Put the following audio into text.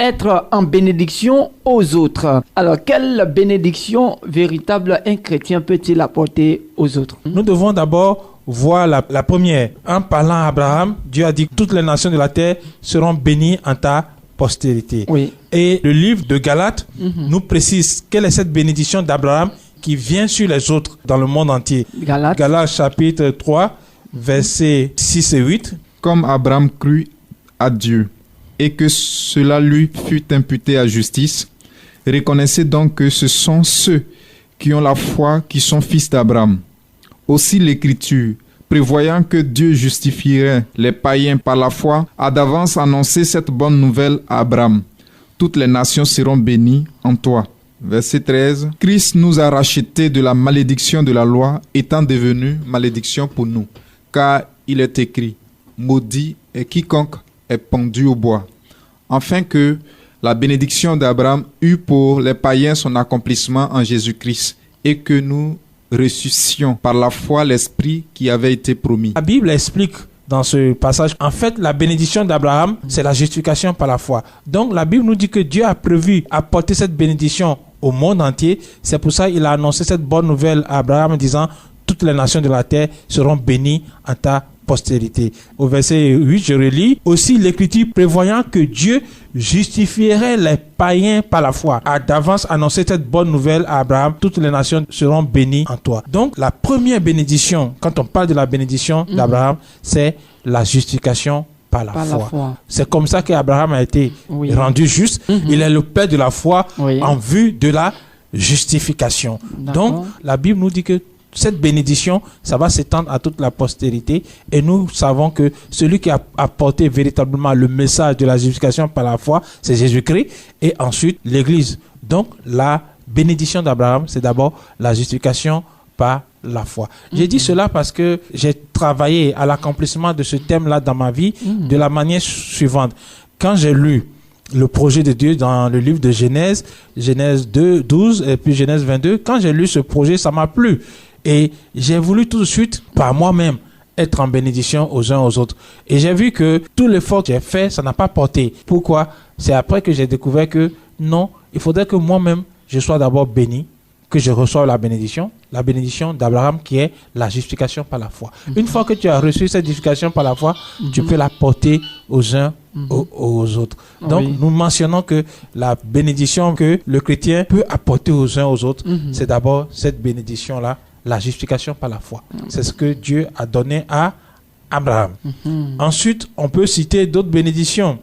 être en bénédiction aux autres. Alors, quelle bénédiction véritable un chrétien peut-il apporter aux autres? Nous devons d'abord voir la première. En parlant à Abraham, Dieu a dit que toutes les nations de la terre seront bénies en ta postérité. Oui. Et le livre de Galates nous précise quelle est cette bénédiction d'Abraham qui vient sur les autres dans le monde entier. Galates chapitre 3, versets 6 et 8. Comme Abraham crut à Dieu et que cela lui fut imputé à justice, reconnaissez donc que ce sont ceux qui ont la foi qui sont fils d'Abraham. Aussi l'Écriture, prévoyant que Dieu justifierait les païens par la foi, a d'avance annoncé cette bonne nouvelle à Abraham. Toutes les nations seront bénies en toi. Verset 13. Christ nous a rachetés de la malédiction de la loi, étant devenu malédiction pour nous. Car il est écrit, maudit est quiconque est pendu au bois. Afin que la bénédiction d'Abraham eut pour les païens son accomplissement en Jésus-Christ et que nous ressuscitions par la foi l'Esprit qui avait été promis. La Bible explique dans ce passage, en fait, la bénédiction d'Abraham, c'est la justification par la foi. Donc, la Bible nous dit que Dieu a prévu apporter cette bénédiction au monde entier. C'est pour ça qu'il a annoncé cette bonne nouvelle à Abraham en disant « Toutes les nations de la terre seront bénies en ta postérité ». Au verset 8, je relis « Aussi l'Écriture prévoyant que Dieu justifierait les païens par la foi, a d'avance annoncé cette bonne nouvelle à Abraham, toutes les nations seront bénies en toi. » Donc, la première bénédiction, quand on parle de la bénédiction d'Abraham, c'est la justification par la foi. C'est comme ça qu'Abraham a été rendu juste. Il est le père de la foi en vue de la justification. Donc, la Bible nous dit que cette bénédiction, ça va s'étendre à toute la postérité. Et nous savons que celui qui a apporté véritablement le message de la justification par la foi, c'est Jésus-Christ. Et ensuite, l'Église. Donc, la bénédiction d'Abraham, c'est d'abord la justification par la foi. J'ai dit cela parce que j'ai travaillé à l'accomplissement de ce thème-là dans ma vie de la manière suivante. Quand j'ai lu le projet de Dieu dans le livre de Genèse, Genèse 2, 12 et puis Genèse 22, quand j'ai lu ce projet, ça m'a plu. Et j'ai voulu tout de suite, par moi-même, être en bénédiction aux uns aux autres. Et j'ai vu que tout l'effort que j'ai fait, ça n'a pas porté. Pourquoi? C'est après que j'ai découvert que non, il faudrait que moi-même, je sois d'abord béni, que je reçoive la bénédiction d'Abraham qui est la justification par la foi. Une fois que tu as reçu cette justification par la foi, tu peux la porter aux uns aux autres. Donc, nous mentionnons que la bénédiction que le chrétien peut apporter aux uns aux autres, c'est d'abord cette bénédiction-là, la justification par la foi. C'est ce que Dieu a donné à Abraham. Ensuite, on peut citer d'autres bénédictions.